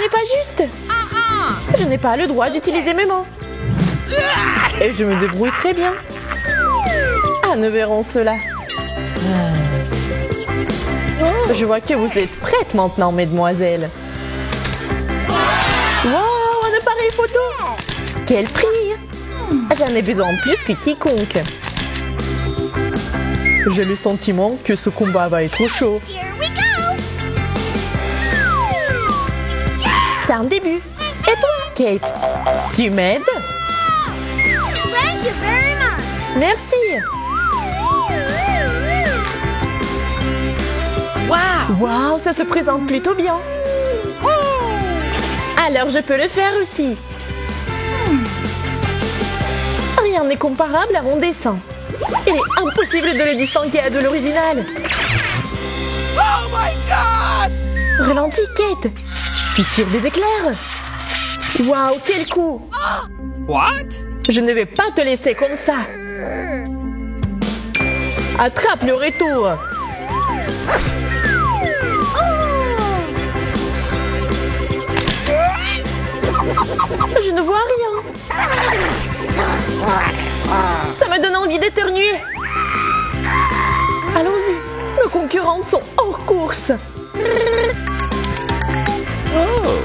n'est pas juste. Je n'ai pas le droit d'utiliser mes mains. Et je me débrouille très bien. Ah, nous verrons cela. Je vois que vous êtes prêtes maintenant, mesdemoiselles. Wow, un appareil photo. Quel prix! J'en ai besoin plus que quiconque. J'ai le sentiment que ce combat va être chaud. C'est un début. Et toi, Kate? Tu m'aides? Merci. Wow, ça se présente plutôt bien. Alors je peux le faire aussi. Rien n'est comparable à mon dessin. Il est impossible de le distinguer de l'original. Oh my God! Ralentis, Kate. Puis tire des éclairs. Waouh, quel coup! What? Je ne vais pas te laisser comme ça. Attrape le retour. Je ne vois rien. Ça me donne envie d'éternuer. Allons-y. Nos concurrentes sont hors course.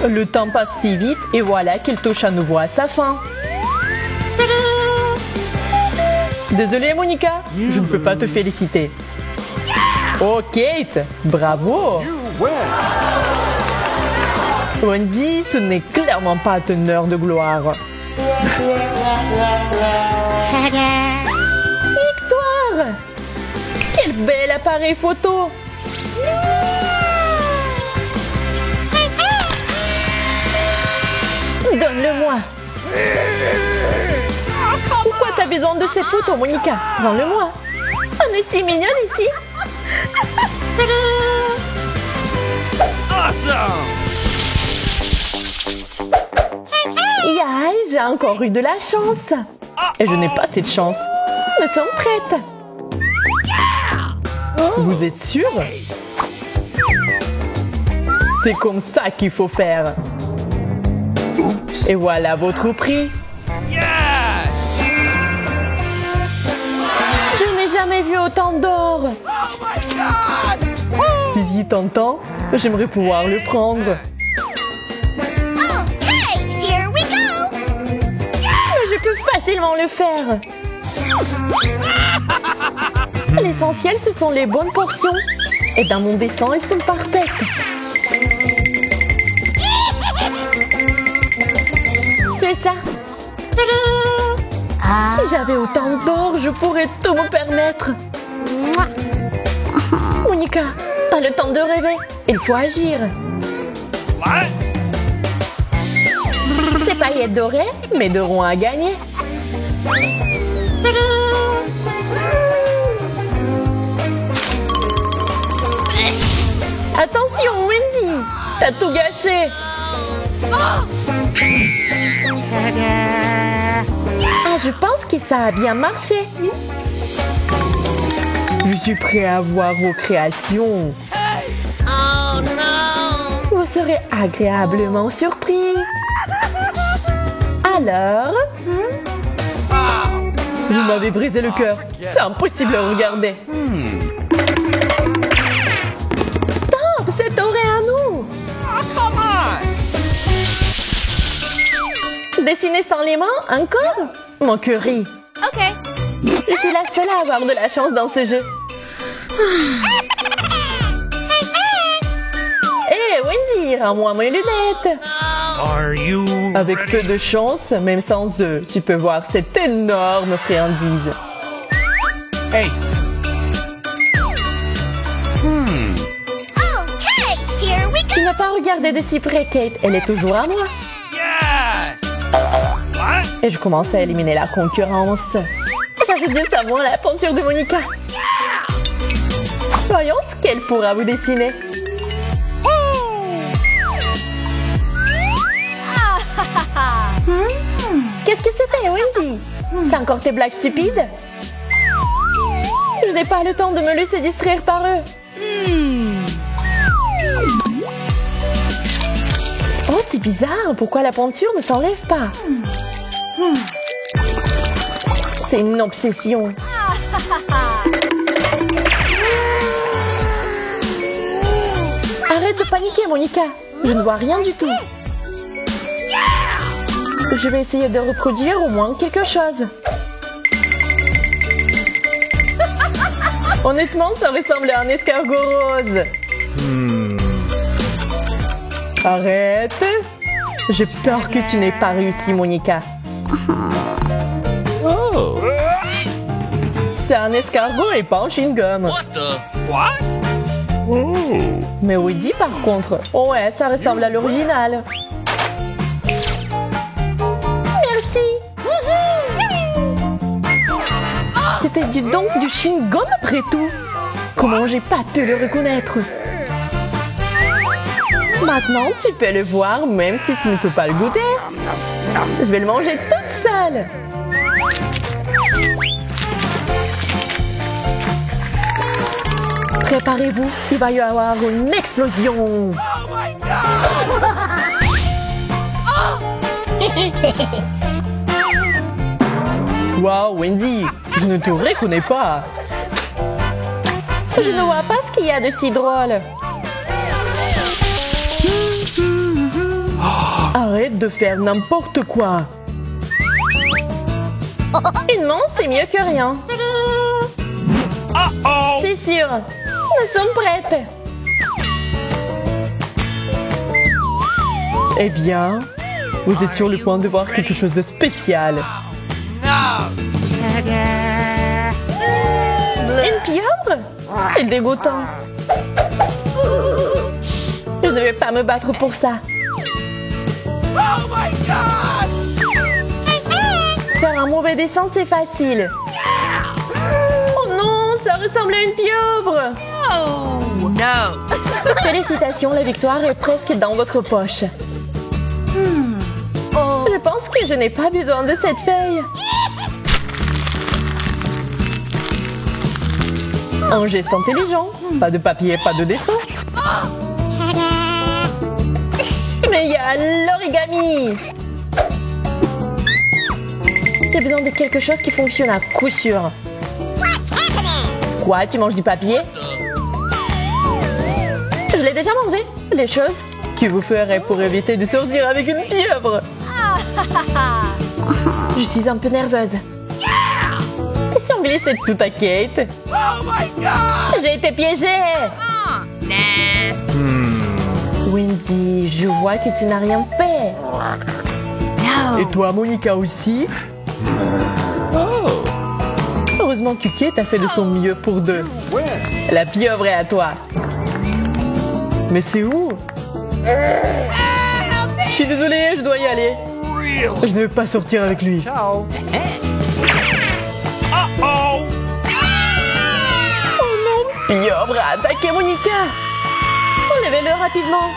Le temps passe si vite et voilà qu'il touche à nouveau à sa fin. Désolée, Monica, je ne peux pas te féliciter. Oh, Kate, bravo. Wendy, ce n'est clairement pas ton heure de gloire. Victoire! Quel bel appareil photo! Donne-le-moi. Pourquoi t'as besoin de cette photo, Monica? Rends-le-moi. On est si mignonne ici. Awesome! Yaï, j'ai encore eu de la chance. Et je n'ai pas cette chance. Nous sommes prêtes. Vous êtes sûrs? C'est comme ça qu'il faut faire. Et voilà votre prix. Yes! Je n'ai jamais vu autant d'or. Oh my God! Si j'y t'entends, j'aimerais pouvoir le prendre. Je peux facilement le faire. L'essentiel, ce sont les bonnes portions. Et dans mon dessin, elles sont parfaites. C'est ça. Si j'avais autant d'or, je pourrais tout me permettre. Monica, t'as le temps de rêver. Il faut agir. What? Ces paillettes dorées m'aideront à gagner. Attention, Wendy! T'as tout gâché! Ah, je pense que ça a bien marché. Je suis prêt à voir vos créations. Oh non! Vous serez agréablement surpris. Alors? Vous m'avez brisé le cœur. C'est impossible à regarder. Stop! C'est doré à nous! Come on! Dessiner sans les mains, encore? Mon curry. Ok. Je suis la seule à avoir de la chance dans ce jeu. Hé, Wendy, rends-moi mes lunettes. Are you Avec peu de chance, même sans eux, tu peux voir cette énorme friandise. Hey! Okay, here we Tu go. n'as pas regardé de si près, Kate. Elle est toujours à moi. Yes! What? Et je commence à éliminer la concurrence. J'ajoute juste avant la peinture de Monica. Voyons ce qu'elle pourra vous dessiner. Qu'est-ce que c'était, Wendy? C'est encore tes blagues stupides? Je n'ai pas le temps de me laisser distraire par eux. Oh, c'est c'est bizarre. Pourquoi la peinture ne s'enlève pas? C'est une obsession. Arrête de paniquer, Monica. Je ne vois rien du tout. Je vais essayer de reproduire au moins quelque chose. Honnêtement, ça ressemble à un escargot rose. Arrête. J'ai peur que tu n'aies pas réussi, Monica. Oh. C'est un escargot et pas un chewing-gum. What the? What? Oh. Mais Woody, par contre, ouais, ça ressemble à l'original. Merci. C'était donc du chewing-gum après tout. Comment j'ai pas pu le reconnaître? Maintenant, tu peux le voir même si tu ne peux pas le goûter. Je vais le manger toute seule. Préparez-vous, il va y avoir une explosion. Wow, Wendy, je ne te reconnais pas. Je ne vois pas ce qu'il y a de si drôle. Arrête de faire n'importe quoi. Une manche, c'est mieux que rien. Uh-oh. C'est sûr. Nous sommes prêtes. Eh bien, vous êtes sur le point de voir quelque chose de spécial. Une pieuvre? C'est dégoûtant. Je ne vais pas me battre pour ça. Faire un mauvais dessin, c'est facile. Oh non, ça ressemble à une pieuvre. Oh, no. Félicitations, la victoire est presque dans votre poche. Je pense que je n'ai pas besoin de cette feuille. Un geste intelligent. Pas de papier, pas de dessin. Mais il y a l'origami. J'ai besoin de quelque chose qui fonctionne à coup sûr. Quoi, tu manges du papier? Je l'ai déjà mangé. Les choses que vous ferez pour éviter de sortir avec une pieuvre. Je suis un peu nerveuse. Et si on glissait tout à Kate? J'ai été piégée. Wendy, je vois que tu n'as rien fait. Et toi, Monica aussi? Heureusement que Kate a fait de son mieux pour deux. La pieuvre est à toi. Mais c'est où? Je suis désolée, je dois y aller. Je ne veux pas sortir avec lui. Ciao. Uh-oh. Oh non, pieuvre a attaqué Monica. Enlevez-le rapidement.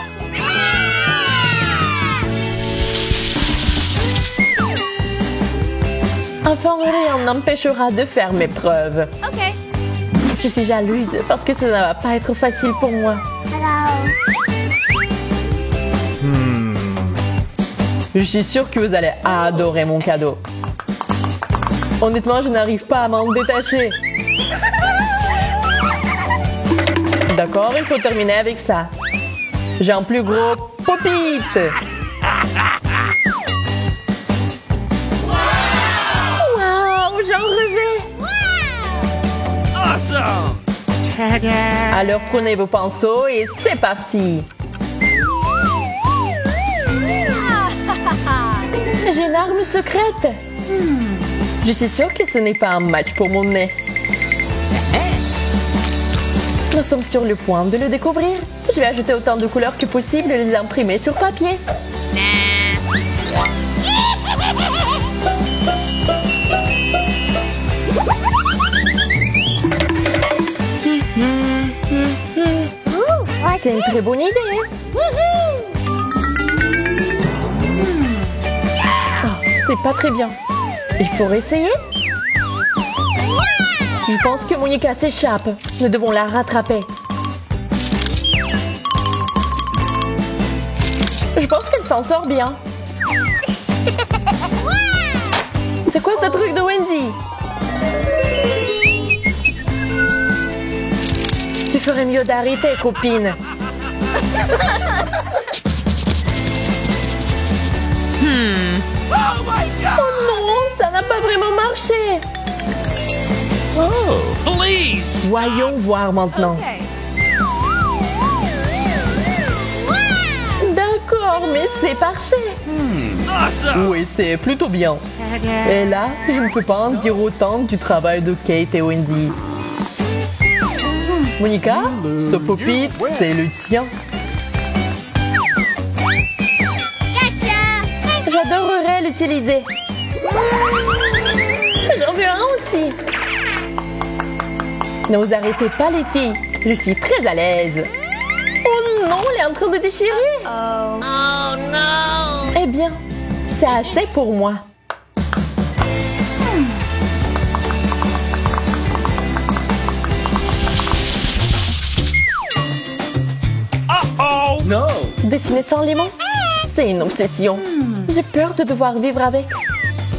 Enfin, rien n'empêchera de faire mes preuves. Okay. Je suis jalouse parce que ça ne va pas être facile pour moi. Je suis sûre que vous allez adorer mon cadeau. Honnêtement, je n'arrive pas à m'en détacher. D'accord, il faut terminer avec ça. J'ai un plus gros pop-it. Waouh, j'en rêvais. Awesome. Alors prenez vos pinceaux et c'est parti. J'ai une arme secrète. Je suis sûre que ce n'est pas un match pour mon nez. Nous sommes sur le point de le découvrir. Je vais ajouter autant de couleurs que possible et les imprimer sur papier. C'est une très bonne idée. C'est pas très bien. Il faut réessayer. Je pense que Monica s'échappe. Nous devons la rattraper. Je pense qu'elle s'en sort bien. C'est quoi ce truc de Wendy? Tu ferais mieux d'arrêter, copine. Oh non, ça n'a pas vraiment marché. Police! Voyons voir maintenant. D'accord, mais c'est parfait. Awesome! Oui, c'est plutôt bien. Et là, je ne peux pas en dire autant du travail de Kate et Wendy. Monica, ce pop-it, c'est le tien. J'adorerais l'utiliser. J'en veux un aussi. Ne vous arrêtez pas, les filles. Je suis très à l'aise. Oh non, elle est en train de déchirer. Oh no. Eh bien, c'est assez pour moi. Uh-oh! No! Dessiner sans limon, c'est une obsession. J'ai peur de devoir vivre avec.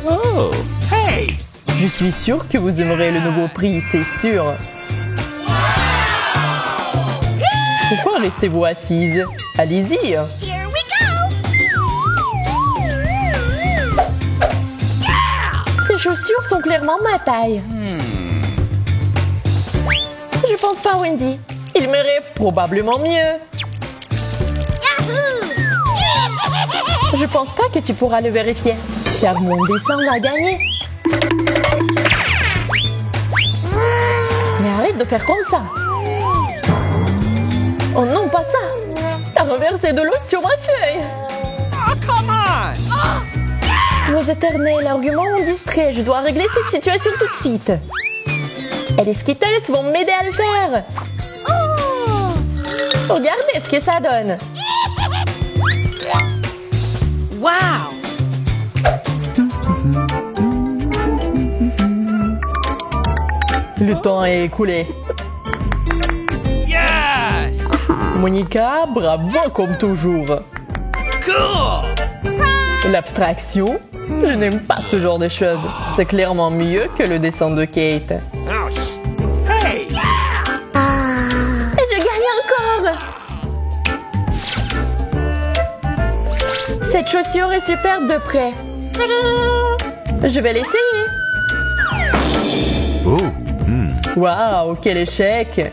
Oh! Hey! Je suis sûre que vous aimerez le nouveau prix, c'est sûr. Pourquoi restez-vous assise? Allez-y. Here we go. Ces chaussures sont clairement ma taille. Je pense pas, Wendy. Il m'irait probablement mieux. Je pense pas que tu pourras le vérifier, car mon dessin va gagner. Mais arrête de faire comme ça. Oh non, pas ça. T'as renversé de l'eau sur ma feuille. Oh, come on! Vos éternels arguments m'ont distrait. Je dois régler cette situation tout de suite. Et les Skittles vont m'aider à le faire. Regardez ce que ça donne. Wow! Le temps est écoulé. Yes! Monica, bravo comme toujours. Cool! L'abstraction? Je n'aime pas ce genre de choses. C'est clairement mieux que le dessin de Kate. Ouch! Hey! Et je gagne encore! Cette chaussure est superbe de près. Je vais l'essayer. Oh! Waouh, quel échec!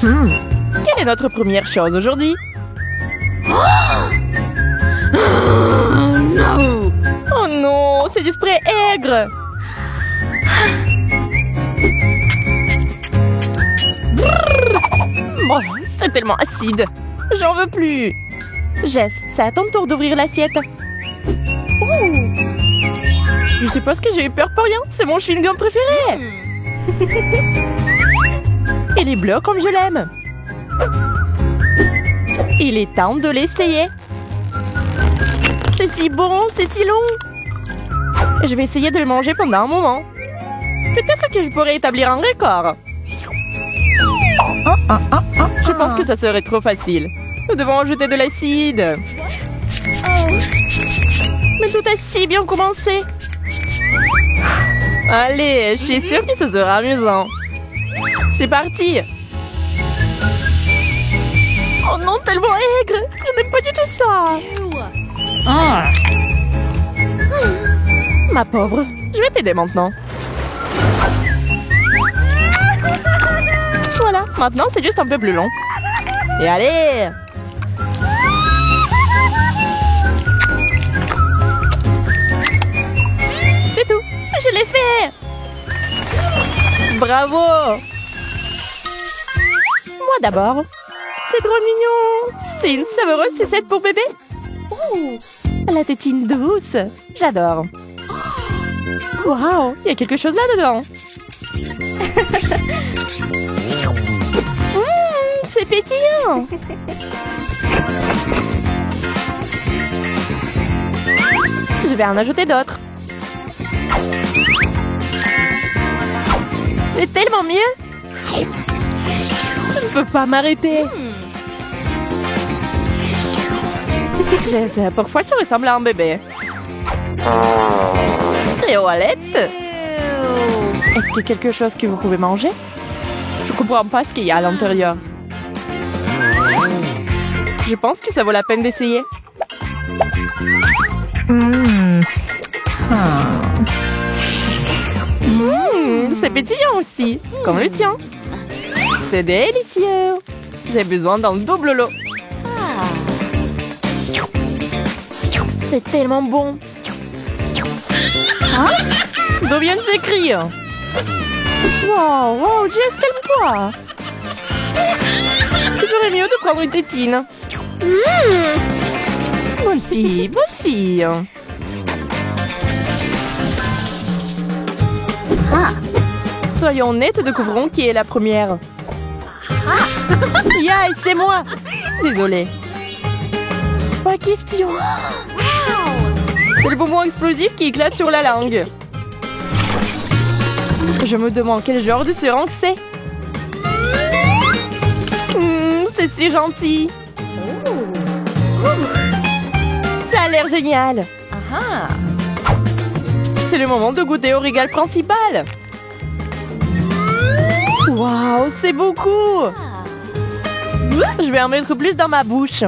Quelle est notre première chose aujourd'hui? No. Oh non, c'est du spray aigre! Oh, c'est tellement acide! J'en veux plus! Jess, c'est à ton tour d'ouvrir l'assiette. Ouh. Je suppose que j'ai eu peur pour rien. C'est mon chewing-gum préféré! Il est bleu comme je l'aime. Il est temps de l'essayer. C'est si bon, c'est si long. Je vais essayer de le manger pendant un moment. Peut-être que je pourrais établir un record. Je pense que ça serait trop facile. Nous devons ajouter de l'acide. Mais tout a si bien commencé. Allez, je suis sûre que ce sera amusant. C'est parti. Oh non, tellement aigre. Je n'aime pas du tout ça. Ma pauvre, je vais t'aider maintenant. Voilà, maintenant c'est juste un peu plus long. Et allez! C'est tout, je l'ai fait! Bravo! Moi d'abord. C'est trop mignon! C'est une savoureuse sucette pour bébé. Ouh, la tétine douce. J'adore. Waouh, il y a quelque chose là-dedans. C'est pétillant. Je vais en ajouter d'autres. C'est tellement mieux. Je ne peux pas m'arrêter. Jess, parfois tu ressembles à un bébé. Toilette. Est-ce qu'il y a quelque chose que vous pouvez manger? Je comprends pas ce qu'il y a à l'intérieur. Je pense que ça vaut la peine d'essayer. C'est pétillant aussi, comme le tien. C'est délicieux. J'ai besoin d'un double lot. C'est tellement bon. Hein? D'où viennent ces cris? Wow, wow, Jess, calme-toi. Tu ferais mieux de prendre une tétine. Bonne fille, bonne fille. Soyons honnêtes, découvrons qui est la première. Yay, c'est moi. Désolée. Pas question. C'est le bonbon explosif qui éclate sur la langue. Je me demande quel genre de seringue c'est. C'est si gentil. Ça a l'air génial. C'est le moment de goûter au régal principal. Waouh, c'est beaucoup. Je vais en mettre plus dans ma bouche.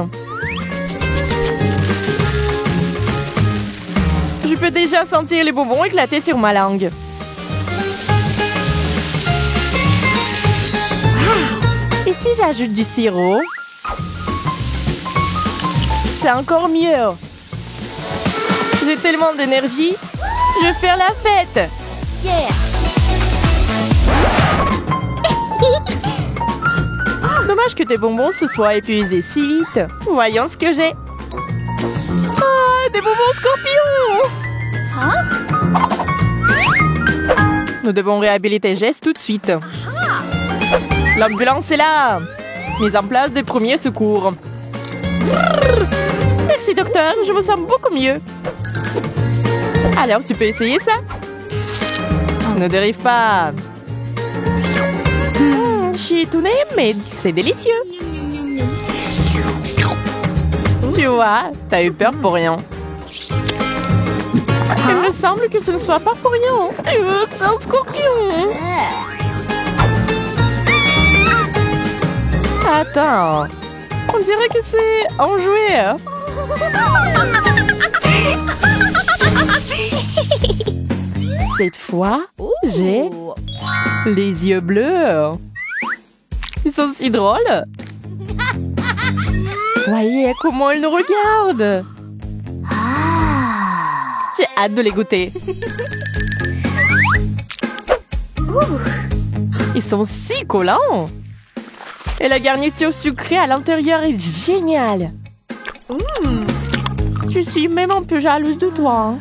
Je peux déjà sentir les bonbons éclater sur ma langue. Et si j'ajoute du sirop? C'est encore mieux. J'ai tellement d'énergie. Je vais faire la fête. Dommage que tes bonbons se soient épuisés si vite. Voyons ce que j'ai. Ah, des bonbons scorpions! Nous devons réhabiliter Jess tout de suite. L'ambulance est là. Mise en place des premiers secours. Merci docteur, je me sens beaucoup mieux. Alors tu peux essayer ça? Ne dérive pas. Je suis étonnée, mais c'est délicieux. Tu vois, t'as eu peur pour rien. Il me semble que ce ne soit pas pour rien. C'est un scorpion. Attends, on dirait que c'est enjoué. Cette fois, j'ai les yeux bleus. Ils sont si drôles. Voyez comment ils nous regardent. J'ai hâte de les goûter. Ils sont si collants. Et la garniture sucrée à l'intérieur est géniale. Je suis même un peu jalouse de toi.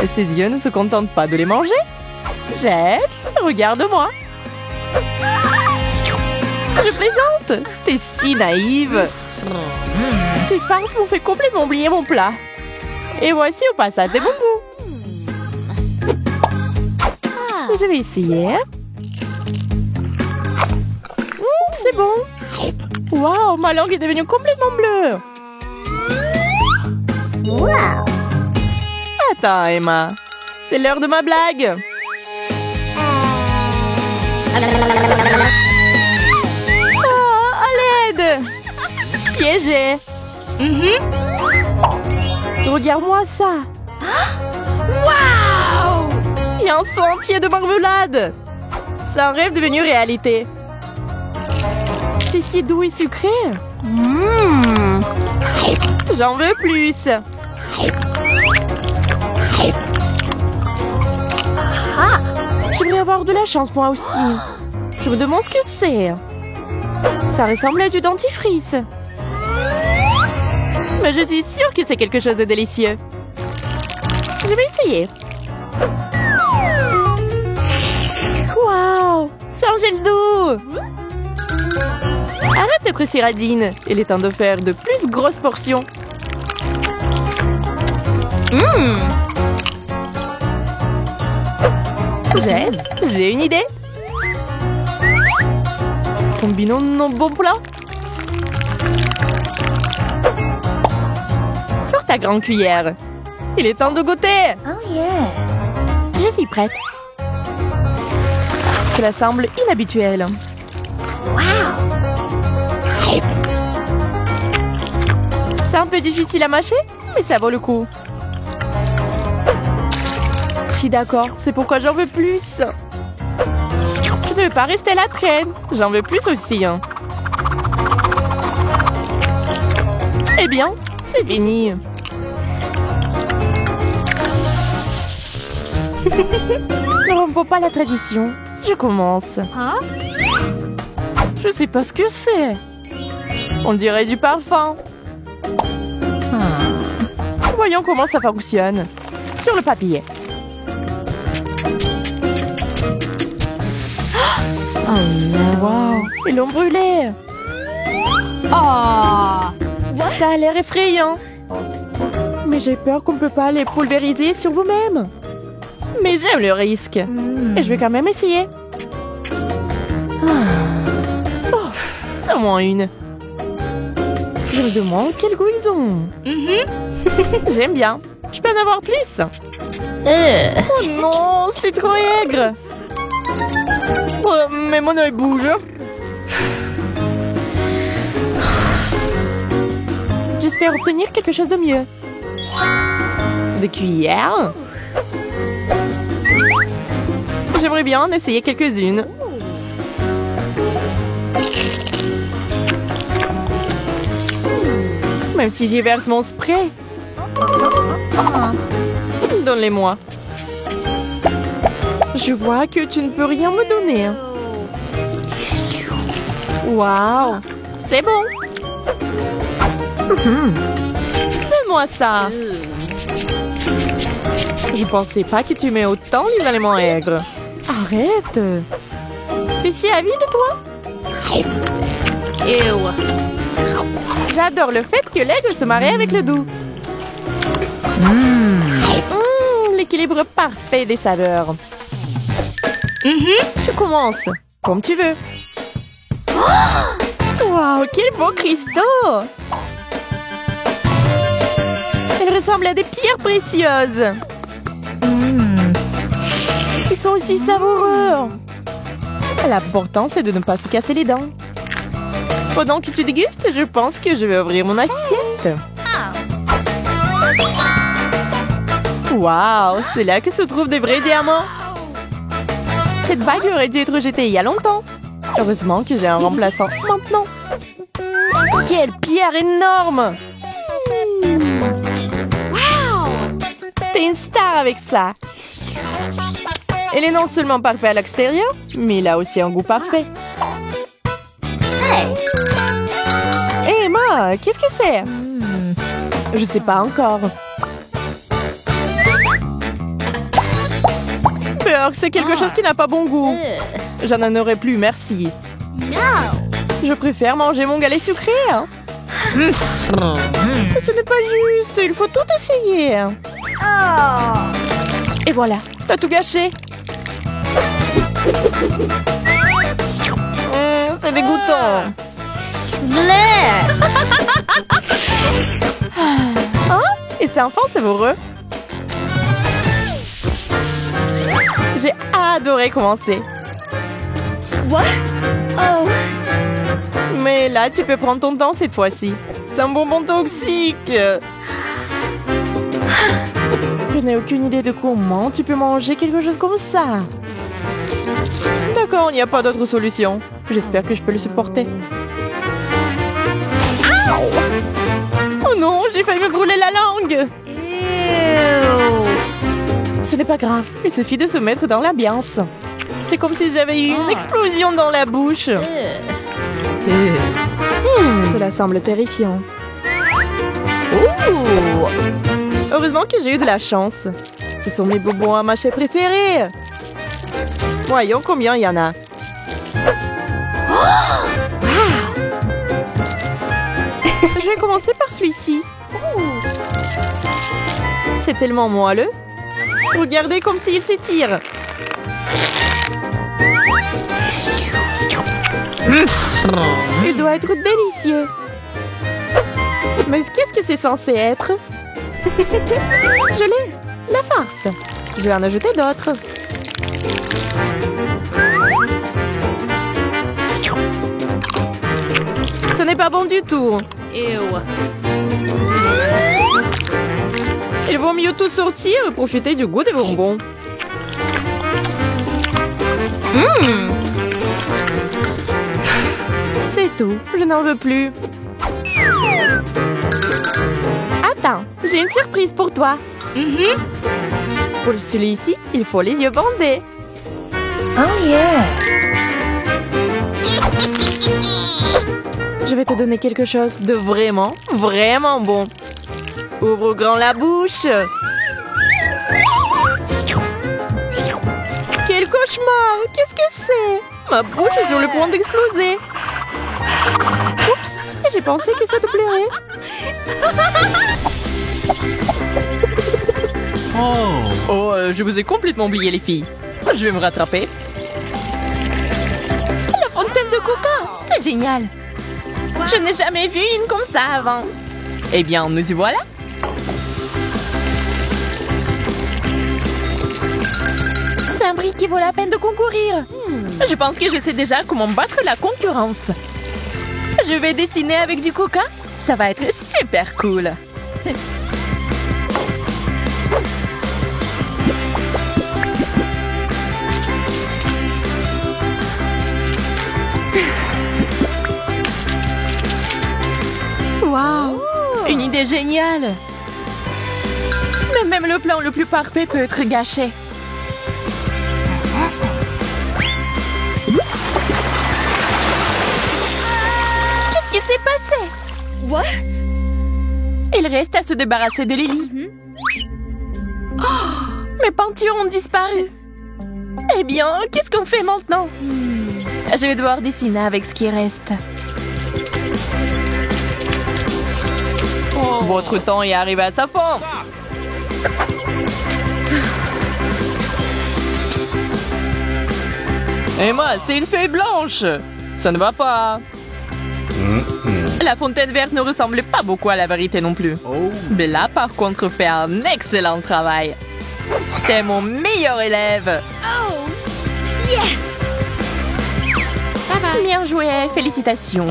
Et ses yeux ne se contentent pas de les manger. Jess, regarde-moi. Je plaisante. T'es si naïve. Tes farces m'ont fait complètement oublier mon plat. Et voici au passage des bonbons. Je vais essayer. C'est bon. Waouh, ma langue est devenue complètement bleue. Attends, Emma. C'est l'heure de ma blague. Oh, à l'aide. Piégé. Regarde-moi ça. Waouh! Il y a un seau entier de marmelade. C'est un rêve devenu réalité. C'est si doux et sucré. J'en veux plus. J'aimerais avoir de la chance moi aussi. Je me demande ce que c'est. Ça ressemble à du dentifrice. Mais je suis sûre que c'est quelque chose de délicieux. Je vais essayer. Waouh! C'est un gel doux! Arrête d'être si radine. Il est temps de faire de plus grosses portions. Jess, j'ai une idée. Combinons nos bons plats. ta grande cuillère. Il est temps de goûter. Oh yeah. Je suis prête. Cela semble inhabituel. Wow. C'est un peu difficile à mâcher, mais ça vaut le coup. Je suis d'accord, c'est pourquoi j'en veux plus. Je ne veux pas rester à la traîne. J'en veux plus aussi. Hein. Eh bien, c'est fini. Ne romps pas la tradition. Je commence. Huh? Je sais pas ce que c'est. On dirait du parfum. Voyons comment ça fonctionne. Sur le papier. Oh non. Wow, ils l'ont brûlé. Oh, ça a l'air effrayant. Mais j'ai peur qu'on ne peut pas les pulvériser sur vous-même. Mais j'aime le risque. Et je vais quand même essayer. Oh, c'est au moins une. Je me demande quel goût ils ont. J'aime bien. Je peux en avoir plus. Oh non, c'est trop aigre. Oh, mais mon œil bouge. J'espère obtenir quelque chose de mieux. Des cuillères. J'aimerais bien en essayer quelques-unes. Même si j'y verse mon spray. Donne-les-moi. Je vois que tu ne peux rien me donner. Waouh, c'est bon. Fais-moi ça. Je pensais pas que tu mets autant les aliments aigres. Arrête. T'es si avide, toi? J'adore le fait que l'aigle se marie avec le doux. L'équilibre parfait des saveurs. Tu commences, comme tu veux. Waouh, quel beau cristaux! Ils ressemblent à des pierres précieuses. Ils sont aussi savoureux. L'important, c'est de ne pas se casser les dents. Pendant que tu dégustes, je pense que je vais ouvrir mon assiette. Waouh, c'est là que se trouvent des vrais diamants. Cette bague aurait dû être jetée il y a longtemps. Heureusement que j'ai un remplaçant maintenant. Quelle pierre énorme! Wow. T'es une star avec ça. Elle est non seulement parfaite à l'extérieur, mais il a aussi un goût parfait. Hey. Hé, Emma, qu'est-ce que c'est? Je sais pas encore. Peur, c'est quelque chose qui n'a pas bon goût. J'en en aurais plus, merci. No. Je préfère manger mon galet sucré. Hein. Ce n'est pas juste, il faut tout essayer. Oh. Et voilà, t'as tout gâché. C'est dégoûtant. Hein? Et c'est enfin savoureux. J'ai adoré commencer. What? Oh. Mais là, tu peux prendre ton temps cette fois-ci. C'est un bonbon toxique. Je n'ai aucune idée de comment tu peux manger quelque chose comme ça. D'accord, il n'y a pas d'autre solution. J'espère que je peux le supporter. Oh non, j'ai failli me brûler la langue. Ew. Ce n'est pas grave, il suffit de se mettre dans l'ambiance. C'est comme si j'avais eu une explosion dans la bouche. Cela semble terrifiant. Ouh! Heureusement que j'ai eu de la chance. Ce sont mes bonbons à mâcher préférés. Voyons combien il y en a. Je vais commencer par celui-ci. C'est tellement moelleux. Regardez comme s'il s'étire. Il doit être délicieux. Mais qu'est-ce que c'est censé être? Je l'ai. La farce. Je vais en ajouter d'autres. Ce n'est pas bon du tout. Ew. Il vaut mieux tout sortir et profiter du goût des bonbons. C'est tout. Je n'en veux plus. Attends, j'ai une surprise pour toi. Pour celui-ci, il faut les yeux bandés. Oh yeah. Je vais te donner quelque chose de vraiment, vraiment bon. Ouvre grand la bouche. Quel cauchemar! Qu'est-ce que c'est? Ma bouche est sur le point d'exploser. Oups! J'ai pensé que ça te plairait. Je vous ai complètement oublié, les filles. Je vais me rattraper. La fontaine de coca! C'est génial! Je n'ai jamais vu une comme ça avant. Eh bien, nous y voilà. C'est un prix qui vaut la peine de concourir. Je pense que je sais déjà comment battre la concurrence. Je vais dessiner avec du coca. Ça va être super cool. Waouh! Une idée géniale! Mais même le plan le plus parfait peut être gâché. Qu'est-ce qui s'est passé? What? Il reste à se débarrasser de Lily. Oh, mes peintures ont disparu. Eh bien, qu'est-ce qu'on fait maintenant? Je vais devoir dessiner avec ce qui reste. Votre temps est arrivé à sa fin. Et moi, c'est une feuille blanche. Ça ne va pas. La fontaine verte ne ressemblait pas beaucoup à la vérité non plus. Mais là, par contre, fait un excellent travail. T'es mon meilleur élève. Oh! Yes! Bien joué, félicitations.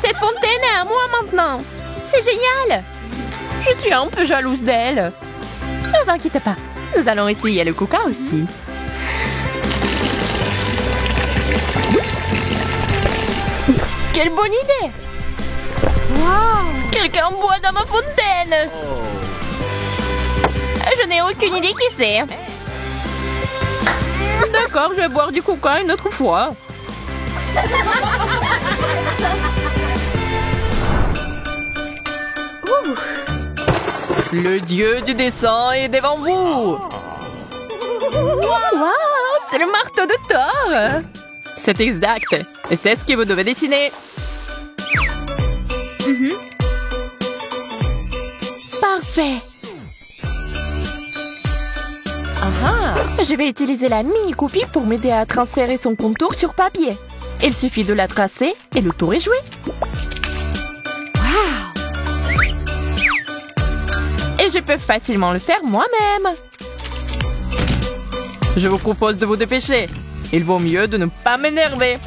Cette fontaine est à moi maintenant. C'est génial. Je suis un peu jalouse d'elle. Ne vous inquiétez pas. Nous allons essayer le coca aussi. Quelle bonne idée! Wow! Quelqu'un boit dans ma fontaine! Je n'ai aucune idée qui c'est. D'accord, je vais boire du coca une autre fois. Le dieu du dessin est devant vous. Wow, c'est le marteau de Thor. C'est exact. Et c'est ce que vous devez dessiner. Parfait. Je vais utiliser la mini-copie pour m'aider à transférer son contour sur papier. Il suffit de la tracer et le tour est joué. Wow! Et je peux facilement le faire moi-même. Je vous propose de vous dépêcher. Il vaut mieux de ne pas m'énerver.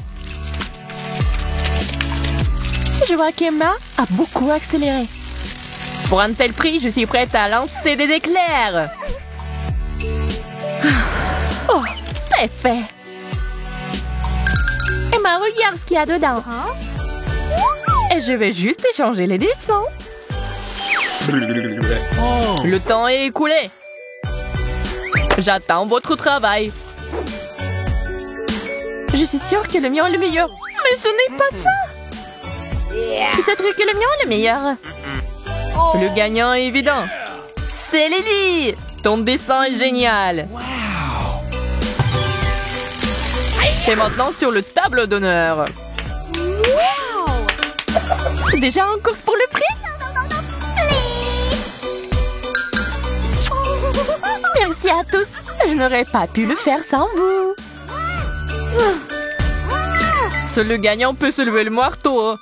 Je vois qu'Emma a beaucoup accéléré. Pour un tel prix, je suis prête à lancer des éclairs. Oh, c'est fait. Emma, regarde ce qu'il y a dedans. Et je vais juste échanger les dessins. Le temps est écoulé. J'attends votre travail. Je suis sûre que le mien est le meilleur. Mais ce n'est pas ça. Peut-être que le mien est le meilleur. Le gagnant est évident. C'est Lily. Ton dessin est génial. Et maintenant sur le tableau d'honneur. Déjà en course pour le prix? Merci à tous. Je n'aurais pas pu le faire sans vous. Seul le gagnant peut se lever le marteau.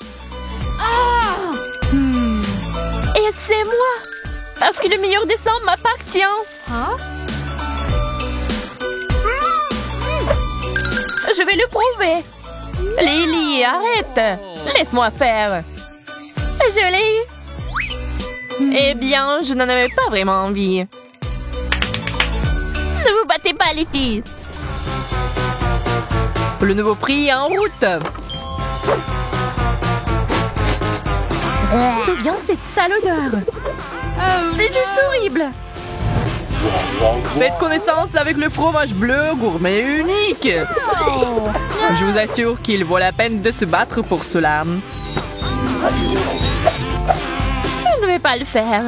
Et C'est moi! Parce que le meilleur dessin m'appartient! Huh? Je vais le prouver! Lily, arrête! Laisse-moi faire! Je l'ai eu! Eh bien, je n'en avais pas vraiment envie. Ne vous battez pas, les filles! Le nouveau prix est en route! D'où vient cette sale odeur? C'est juste horrible! Faites connaissance avec le fromage bleu gourmet unique! Je vous assure qu'il vaut la peine de se battre pour cela. Je ne vais pas le faire.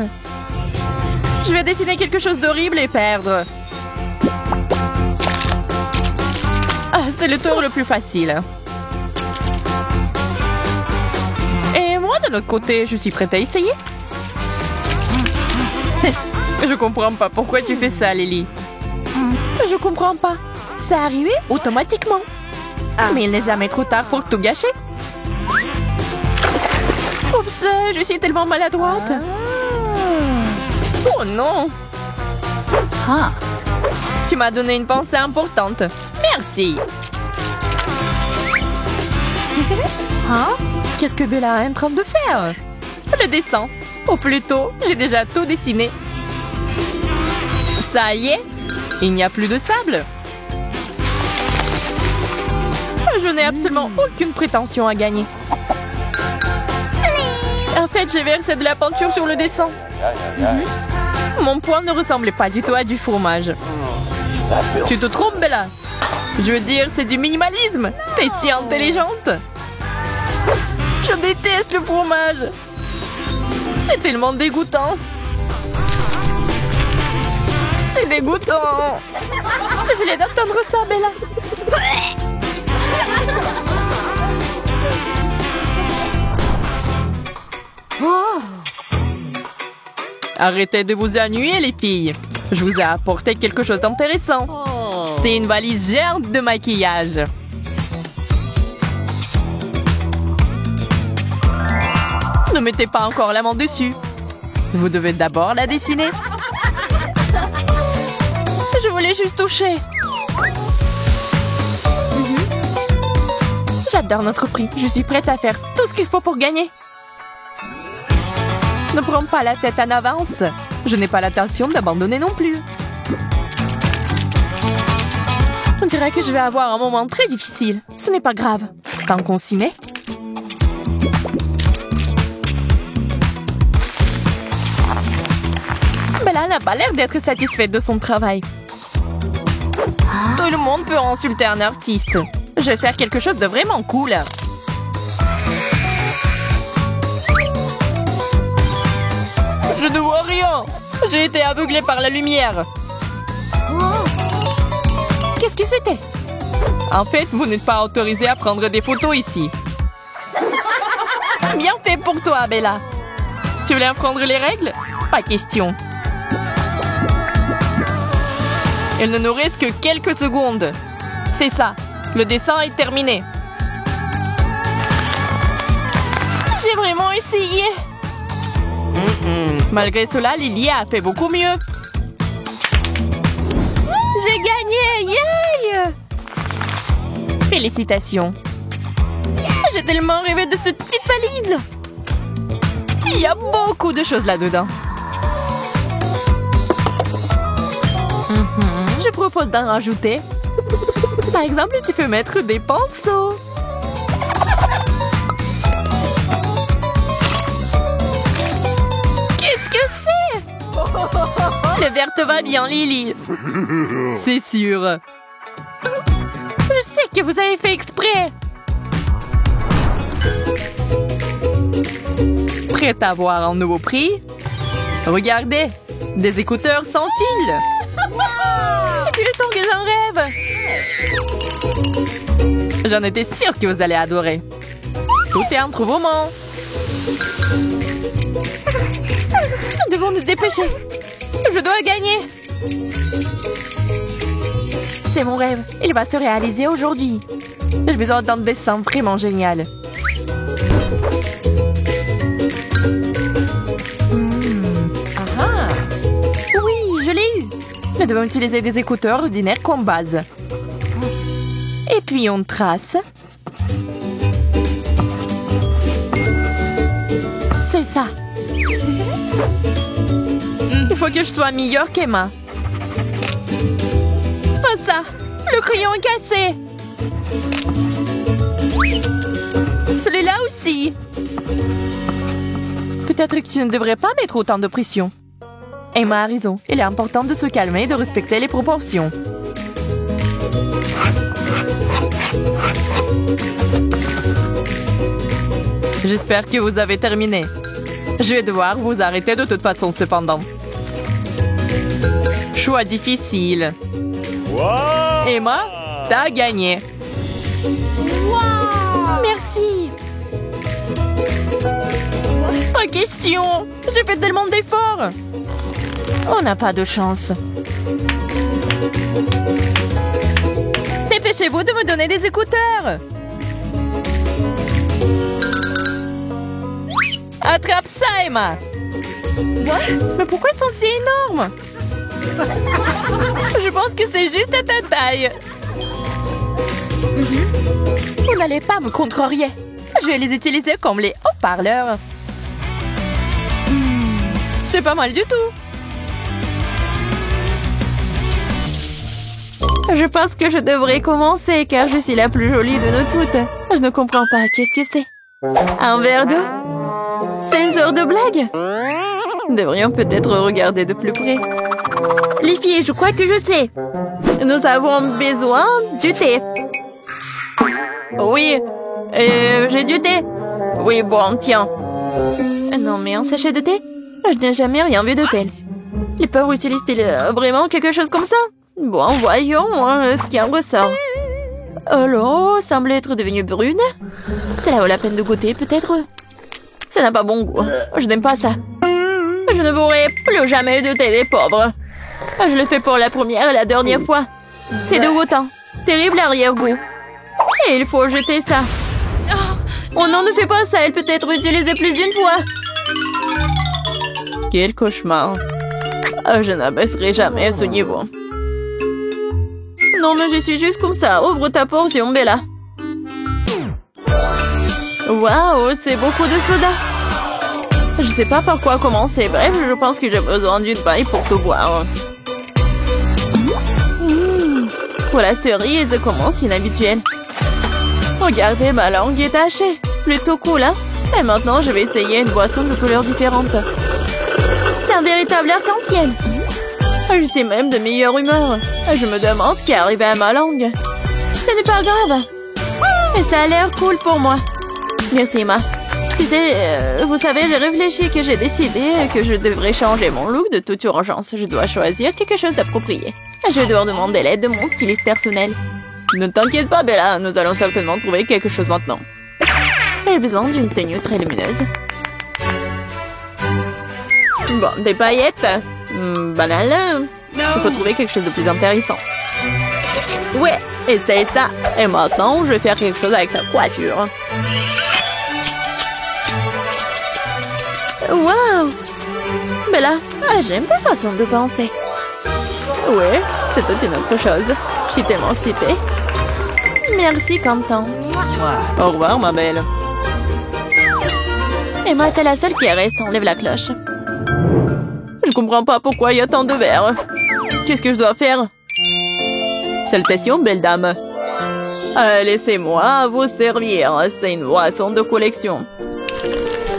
Je vais dessiner quelque chose d'horrible et perdre. Ah, c'est le tour le plus facile. Et moi, de notre côté, je suis prête à essayer. Je comprends pas pourquoi tu fais ça, Lily. Je comprends pas. Ça arrivait automatiquement. Mais il n'est jamais trop tard pour tout gâcher. Oups, je suis tellement maladroite. Oh non. Tu m'as donné une pensée importante. Merci. Qu'est-ce que Bella est en train de faire? Le dessin. Ou plutôt, j'ai déjà tout dessiné. Ça y est, il n'y a plus de sable. Je n'ai absolument aucune prétention à gagner. En fait, j'ai versé de la peinture sur le dessin. Mon poing ne ressemblait pas du tout à du fromage. Tu te trompes, Bella. Je veux dire, c'est du minimalisme. T'es si intelligente. Je déteste le fromage. C'est tellement dégoûtant. C'est dégoûtant. Désolée d'entendre ça, Bella. Arrêtez de vous ennuyer, les filles. Je vous ai apporté quelque chose d'intéressant. C'est une valise géante de maquillage. Ne mettez pas encore la main dessus. Vous devez d'abord la dessiner. Je voulais juste toucher. J'adore notre prix. Je suis prête à faire tout ce qu'il faut pour gagner. Ne prends pas la tête en avance. Je n'ai pas l'intention d'abandonner non plus. On dirait que je vais avoir un moment très difficile. Ce n'est pas grave. Tant qu'on s'y met. Bella n'a pas l'air d'être satisfaite de son travail. Tout le monde peut insulter un artiste. Je vais faire quelque chose de vraiment cool. Je ne vois rien. J'ai été aveuglée par la lumière. Qu'est-ce que c'était? En fait, vous n'êtes pas autorisé à prendre des photos ici. Bien fait pour toi, Bella. Tu voulais apprendre les règles? Pas question. Il ne nous reste que quelques secondes. C'est ça. Le dessin est terminé. J'ai vraiment essayé. Malgré cela, Lily a fait beaucoup mieux. J'ai gagné! Yay! Félicitations. J'ai tellement rêvé de cette petite valise. Il y a beaucoup de choses là-dedans. Je propose d'en rajouter. Par exemple, tu peux mettre des pinceaux. Qu'est-ce que c'est? Le vert te va bien, Lily. C'est sûr. Je sais que vous avez fait exprès. Prête à avoir un nouveau prix? Regardez, des écouteurs sans fil. Depuis le temps que j'en rêve. J'en étais sûre que vous allez adorer. Tout est entre vos mains. Nous devons nous dépêcher. Je dois gagner. C'est mon rêve. Il va se réaliser aujourd'hui. J'ai besoin d'un dessin vraiment génial. Nous devons utiliser des écouteurs ordinaires comme base. Et puis on trace. C'est ça. Il faut que je sois meilleure qu'Emma. Pas ça. Le crayon est cassé. Celui-là aussi. Peut-être que tu ne devrais pas mettre autant de pression. Emma a raison. Il est important de se calmer et de respecter les proportions. J'espère que vous avez terminé. Je vais devoir vous arrêter de toute façon cependant. Choix difficile. Wow! Emma, t'as gagné. Merci. Pas question. J'ai fait tellement d'efforts. On n'a pas de chance. Dépêchez-vous de me donner des écouteurs. Attrape ça, Emma. Mais pourquoi ils sont si énormes? Je pense que c'est juste à ta taille. Vous n'allez pas me contrarier. Je vais les utiliser comme les haut-parleurs. C'est pas mal du tout. Je pense que je devrais commencer car je suis la plus jolie de nous toutes. Je ne comprends pas. Qu'est-ce que c'est? Un verre d'eau? C'est une sorte de blague? Nous devrions peut-être regarder de plus près. Les filles, je crois que je sais. Nous avons besoin du thé. Oui, j'ai du thé. Oui, bon, tiens. Non, mais un sachet de thé? Je n'ai jamais rien vu de tel. Les pauvres utilisent-ils vraiment quelque chose comme ça? Bon, voyons ce qui en ressort. Oh, l'eau semble être devenue brune. Cela vaut la peine de goûter, peut-être? Ça n'a pas bon goût. Je n'aime pas ça. Je ne bourrai plus jamais de thé des pauvres. Je le fais pour la première et la dernière fois. C'est dégoûtant. Terrible arrière-goût. Et il faut jeter ça. Oh non, ne fais pas ça. Elle peut être utilisée plus d'une fois. Quel cauchemar. Je n'abaisserai jamais à ce niveau. Non, mais je suis juste comme ça. Ouvre ta portion, Bella. Waouh, c'est beaucoup de soda. Je sais pas par quoi commencer. Bref, je pense que j'ai besoin d'une paille pour tout boire. Pour la cerise, comment c'est inhabituel. Regardez, ma langue est tachée. Plutôt cool, hein? Et maintenant, je vais essayer une boisson de couleurs différentes. C'est un véritable arc-en-ciel. Je suis même de meilleure humeur. Je me demande ce qui est arrivé à ma langue. Ce n'est pas grave. Mais ça a l'air cool pour moi. Merci, Emma. Tu sais, vous savez, j'ai réfléchi que j'ai décidé que je devrais changer mon look de toute urgence. Je dois choisir quelque chose d'approprié. Je vais devoir demander l'aide de mon styliste personnel. Ne t'inquiète pas, Bella. Nous allons certainement trouver quelque chose maintenant. J'ai besoin d'une tenue très lumineuse. Bon, des paillettes. Banal. Il faut trouver quelque chose de plus intéressant. Ouais, essaye ça. Et maintenant, je vais faire quelque chose avec ta coiffure. Wow! Bella, j'aime ta façon de penser. Ouais, c'est toute une autre chose. Je suis tellement excitée. Merci, Quentin. Au revoir, ma belle. Emma, t'es la seule qui reste. Enlève la cloche. Je comprends pas pourquoi il y a tant de verres. Qu'est-ce que je dois faire? Salutations, belle dame. Laissez-moi vous servir. C'est une boisson de collection.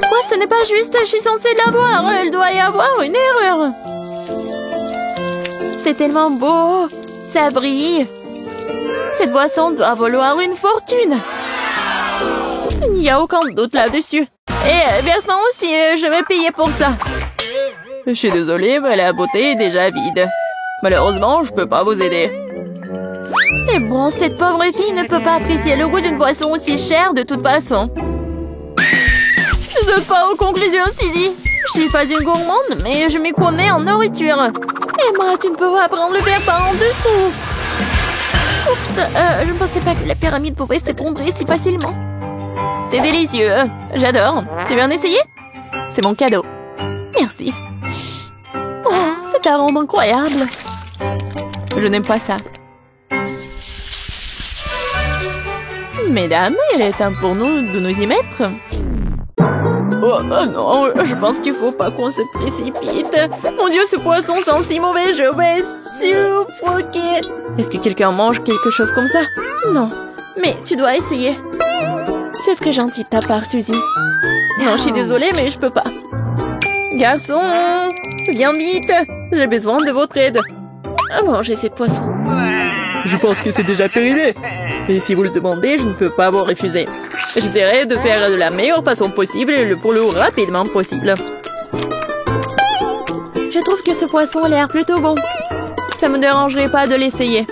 Quoi, ce n'est pas juste. Je suis censée l'avoir. Il doit y avoir une erreur. C'est tellement beau. Ça brille. Cette boisson doit valoir une fortune. Il n'y a aucun doute là-dessus. Et versement aussi, je vais payer pour ça. Je suis désolée, mais la bouteille est déjà vide. Malheureusement, je peux pas vous aider. Mais bon, cette pauvre fille ne peut pas apprécier le goût d'une boisson aussi chère de toute façon. Je saute pas aux conclusions, Suzy. Je suis pas une gourmande, mais je m'y connais en nourriture. Emma, tu ne peux pas prendre le verre par en dessous. Oups, je ne pensais pas que la pyramide pouvait s'effondrer si facilement. C'est délicieux. J'adore. Tu veux en essayer? C'est mon cadeau. Merci. Oh, cet arôme incroyable. Je n'aime pas ça. Mesdames, il est temps pour nous de nous y mettre. Oh non, je pense qu'il faut pas qu'on se précipite. Mon Dieu, ce poisson sent si mauvais, je vais suffoquer. Est-ce que quelqu'un mange quelque chose comme ça? Non, mais tu dois essayer. C'est très gentil de ta part, Suzy. Non, je suis désolée, mais je peux pas. Garçon, viens vite. J'ai besoin de votre aide. Mangez cette poisson. Je pense que c'est déjà périmé. Et si vous le demandez, je ne peux pas vous refuser. J'essaierai de faire de la meilleure façon possible et le plus rapidement possible. Je trouve que ce poisson a l'air plutôt bon. Ça me dérangerait pas de l'essayer.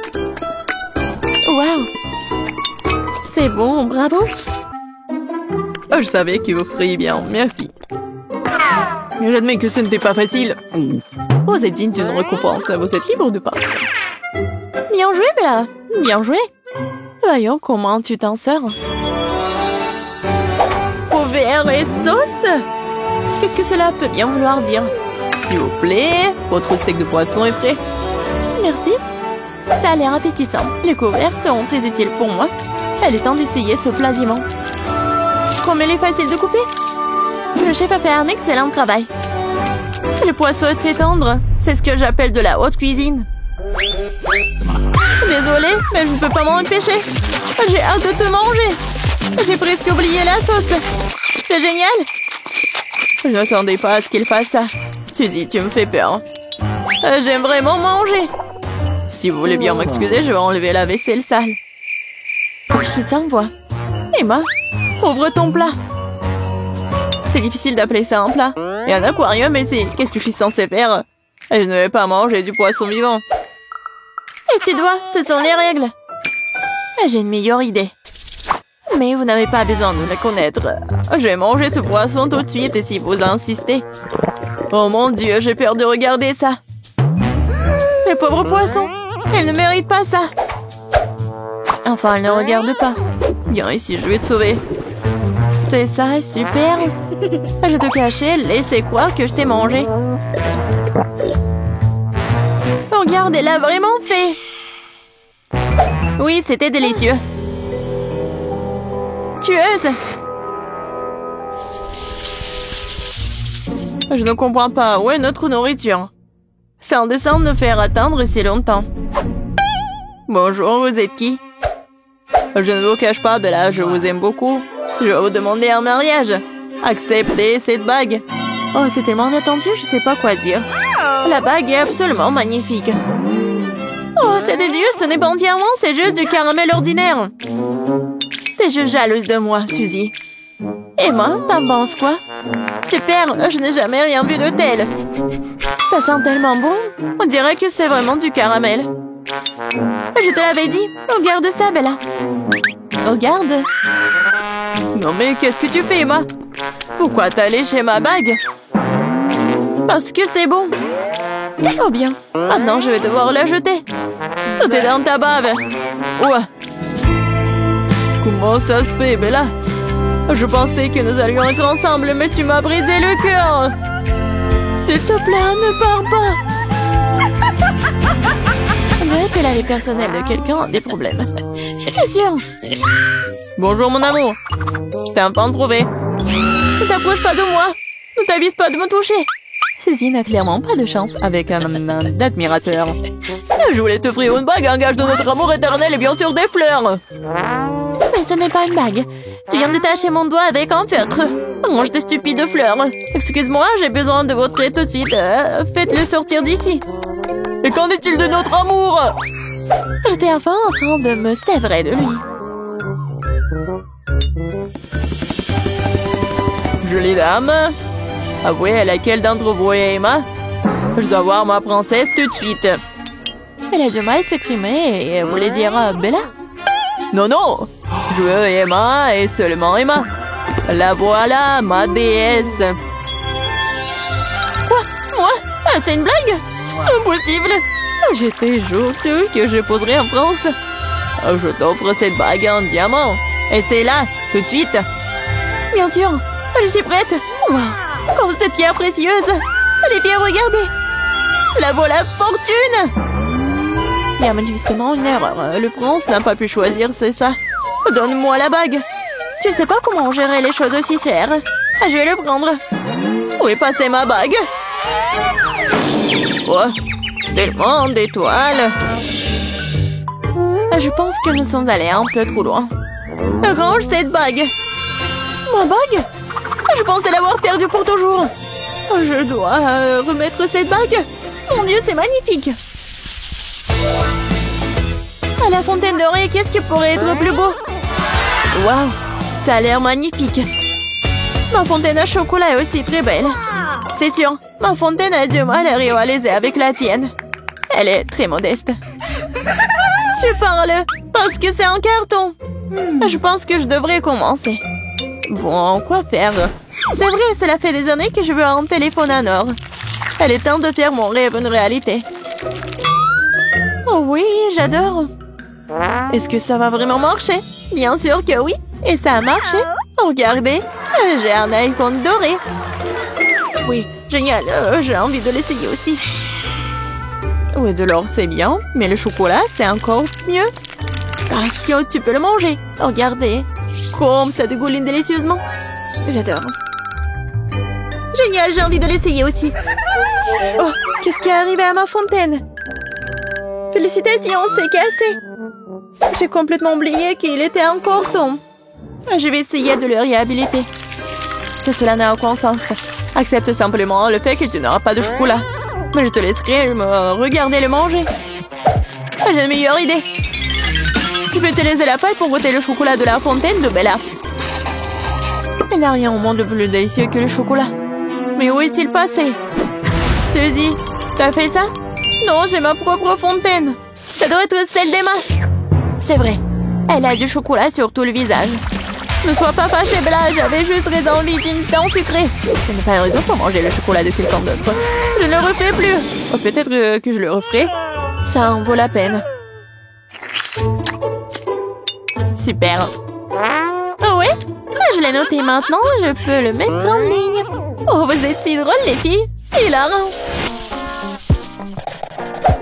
Waouh! C'est bon, bravo! Oh, je savais que vous feriez bien, merci. J'admets que ce n'était pas facile. Vous êtes digne d'une récompense, vous êtes libre de partir. Bien joué, Bella. Bien joué. Voyons comment tu t'en sors. Couvert et sauce? Qu'est-ce que cela peut bien vouloir dire? S'il vous plaît, votre steak de poisson est frais. Merci. Ça a l'air appétissant. Les couverts seront très utiles pour moi. Il est temps d'essayer ce plat dimanche. Comme il est facile de couper. Le chef a fait un excellent travail. Le poisson est très tendre. C'est ce que j'appelle de la haute cuisine. Désolée, mais je ne peux pas m'en empêcher. J'ai hâte de te manger. J'ai presque oublié la sauce. C'est génial. Je n'attendais pas à ce qu'il fasse ça. Suzy, tu me fais peur. J'aime vraiment manger. Si vous voulez bien m'excuser, je vais enlever la vaisselle sale. Je t'envoie. Emma, ouvre ton plat. C'est difficile d'appeler ça un plat. Il y a un aquarium ici. Qu'est-ce que je suis censée faire? Et je ne vais pas manger du poisson vivant. Et tu dois, ce sont les règles. J'ai une meilleure idée. Mais vous n'avez pas besoin de la connaître. Je vais manger ce poisson tout de suite et si vous insistez. Oh mon Dieu, j'ai peur de regarder ça. Le pauvre poisson, il ne mérite pas ça. Enfin, il ne regarde pas. Viens ici, je vais te sauver. C'est ça, super. Je te cachais, laissez croire que je t'ai mangé. Regarde, elle l'a vraiment fait. Oui, c'était délicieux. Tueuse. Je ne comprends pas. Où est notre nourriture? C'est indécent de faire attendre si longtemps. Bonjour, vous êtes qui? Je ne vous cache pas, Bella, je vous aime beaucoup. Je vais vous demander un mariage. Acceptez cette bague. Oh, c'est tellement inattendu, je sais pas quoi dire. La bague est absolument magnifique. Oh, c'est des dieux, ce n'est pas entièrement, c'est juste du caramel ordinaire. T'es juste jalouse de moi, Suzy. Emma, t'en penses quoi? Super, je n'ai jamais rien vu de tel. Ça sent tellement bon. On dirait que c'est vraiment du caramel. Je te l'avais dit. Regarde ça, Bella. Regarde. Non mais qu'est-ce que tu fais, Emma? Pourquoi t'as léché ma bague? Parce que c'est bon. Oh bien. Maintenant, je vais devoir la jeter. Tout est dans ta bave. Ouah. Comment ça se fait, Bella? Je pensais que nous allions être ensemble, mais tu m'as brisé le cœur. S'il te plaît, ne pars pas. On dirait que la vie personnelle de quelqu'un a des problèmes. C'est sûr. Bonjour, mon amour. Je t'ai enfin trouvé. Ne t'approche pas de moi. Ne t'avise pas de me toucher. Suzy n'a clairement pas de chance avec un admirateur. Je voulais t'offrir une bague, un gage de notre amour éternel et bien sûr des fleurs. Mais ce n'est pas une bague. Tu viens de tacher mon doigt avec un feutre. Range de stupides fleurs. Excuse-moi, j'ai besoin de votre aide tout de suite. Faites-le sortir d'ici. Et qu'en est-il de notre amour? J'étais enfin en train de me sévrer de lui. Jolie dame. Avouez à laquelle d'entre vous est Emma? Je dois voir ma princesse tout de suite. Elle a du mal à s'exprimer et voulait dire Bella. Non, non. Je veux Emma et seulement Emma. La voilà, ma déesse. Quoi? Moi? C'est une blague? C'est impossible. J'étais toujours sûre que je poserais un prince. Je t'offre cette bague en diamant. Et c'est là, tout de suite. Bien sûr. Je suis prête. Wow. Comme cette pierre précieuse. Les pierres, regardez. Cela vaut la fortune. Il y a manifestement une erreur. Le prince n'a pas pu choisir, c'est ça. Donne-moi la bague. Tu ne sais pas comment gérer les choses aussi chères. Je vais le prendre. Où est passée ma bague? Oh, tellement d'étoiles. Je pense que nous sommes allés un peu trop loin. Range cette bague. Ma bague? Je pensais l'avoir perdue pour toujours. Je dois remettre cette bague. Mon Dieu, c'est magnifique. À la fontaine dorée, qu'est-ce qui pourrait être plus beau? Waouh, ça a l'air magnifique. Ma fontaine à chocolat est aussi très belle. C'est sûr, ma fontaine a du mal à rivaliser avec la tienne. Elle est très modeste. Tu parles parce que c'est un carton. Je pense que je devrais commencer. Bon, quoi faire? C'est vrai, cela fait des années que je veux un téléphone en or. Elle est temps de faire mon rêve une réalité. Oh oui, j'adore. Est-ce que ça va vraiment marcher? Bien sûr que oui. Et ça a marché. Regardez, j'ai un iPhone doré. Oui, génial. J'ai envie de l'essayer aussi. Oui, de l'or, c'est bien. Mais le chocolat, c'est encore mieux. Parce que tu peux le manger. Regardez. Comme ça dégouline délicieusement. J'adore. Génial, j'ai envie de l'essayer aussi. Oh, qu'est-ce qui est arrivé à ma fontaine? Félicitations, c'est cassé. J'ai complètement oublié qu'il était en carton. Je vais essayer de le réhabiliter. Que cela n'a aucun sens. Accepte simplement le fait que tu n'auras pas de chocolat. Mais je te laisserai me regarder le manger. J'ai une meilleure idée. Tu peux utiliser la paille pour goûter le chocolat de la fontaine de Bella. Il n'y a rien au monde de plus délicieux que le chocolat. Mais où est-il passé? Suzy, t'as fait ça? Non, j'ai ma propre fontaine. Ça doit être celle d'Emma. C'est vrai. Elle a du chocolat sur tout le visage. Ne sois pas fâchée, Bella. J'avais juste très envie d'une dent sucrée. Ce n'est pas une raison pour manger le chocolat de quelqu'un d'autre. Je ne le referai plus. Oh, peut-être que je le referai. Ça en vaut la peine. Super. Oh ouais? Je l'ai noté maintenant. Je peux le mettre en ligne. Oh, vous êtes si drôles, les filles. C'est hilarant.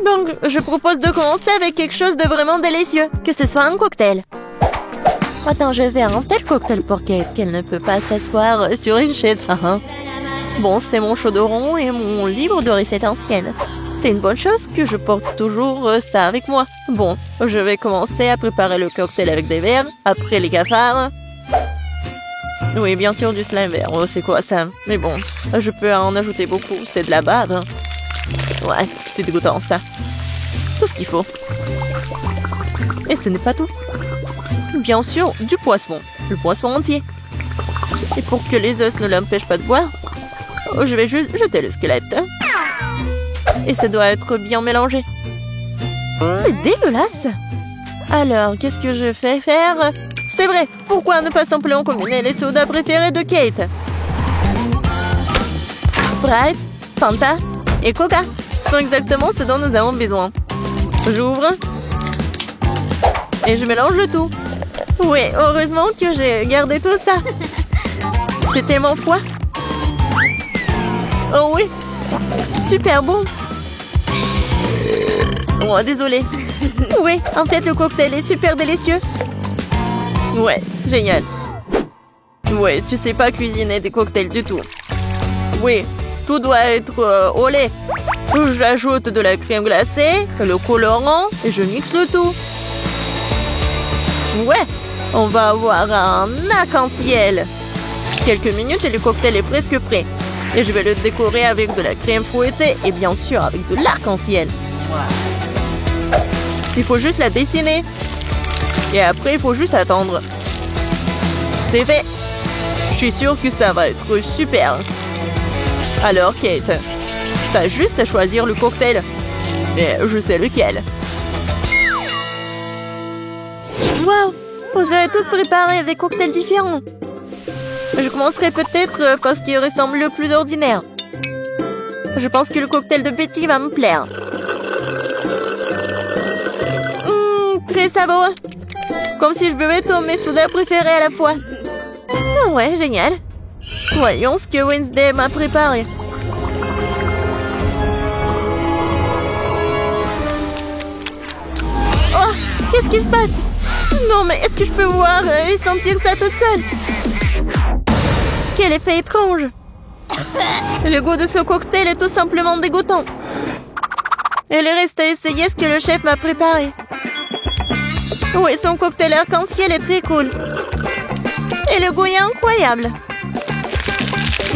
Donc, je propose de commencer avec quelque chose de vraiment délicieux. Que ce soit un cocktail. Attends, je vais faire un tel cocktail pour Kate qu'elle ne peut pas s'asseoir sur une chaise. Bon, c'est mon chaudron et mon livre de recettes anciennes. C'est une bonne chose que je porte toujours ça avec moi. Bon, je vais commencer à préparer le cocktail avec des verres, après les cafards. Oui, bien sûr, du slime vert. Oh, c'est quoi ça? Mais bon, je peux en ajouter beaucoup. C'est de la bave. Ouais, c'est dégoûtant ça. Tout ce qu'il faut. Et ce n'est pas tout. Bien sûr, du poisson. Le poisson entier. Et pour que les os ne l'empêchent pas de boire, je vais juste jeter le squelette. Et ça doit être bien mélangé. C'est dégueulasse. Alors, qu'est-ce que je fais faire? C'est vrai, pourquoi ne pas simplement combiner les sodas préférés de Kate? Sprite, Fanta et Coca sont exactement ce dont nous avons besoin. J'ouvre. Et je mélange le tout. Oui, heureusement que j'ai gardé tout ça. C'est tellement froid. Oh oui, super bon. Oh, désolé. Oui, en fait, le cocktail est super délicieux. Ouais, génial. Ouais, tu sais pas cuisiner des cocktails du tout. Oui, tout doit être au lait. J'ajoute de la crème glacée, le colorant et je mixe le tout. Ouais, on va avoir un arc-en-ciel. Quelques minutes et le cocktail est presque prêt. Et je vais le décorer avec de la crème fouettée et bien sûr avec de l'arc-en-ciel. Il faut juste la dessiner. Et après, il faut juste attendre. C'est fait. Je suis sûre que ça va être super. Alors, Kate, t'as juste à choisir le cocktail. Et je sais lequel. Waouh! Vous avez tous préparé des cocktails différents. Je commencerai peut-être par ce qui ressemble le plus ordinaire. Je pense que le cocktail de Betty va me plaire. Très savoureux. Comme si je buvais tous mes sodas préférés à la fois. Ouais, génial. Voyons ce que Wednesday m'a préparé. Qu'est-ce qui se passe? Non, mais est-ce que je peux voir et sentir ça toute seule? Quel effet étrange! Le goût de ce cocktail est tout simplement dégoûtant. Il reste à essayer ce que le chef m'a préparé. Oui, son cocktail arc-en-ciel est très cool. Et le goût est incroyable.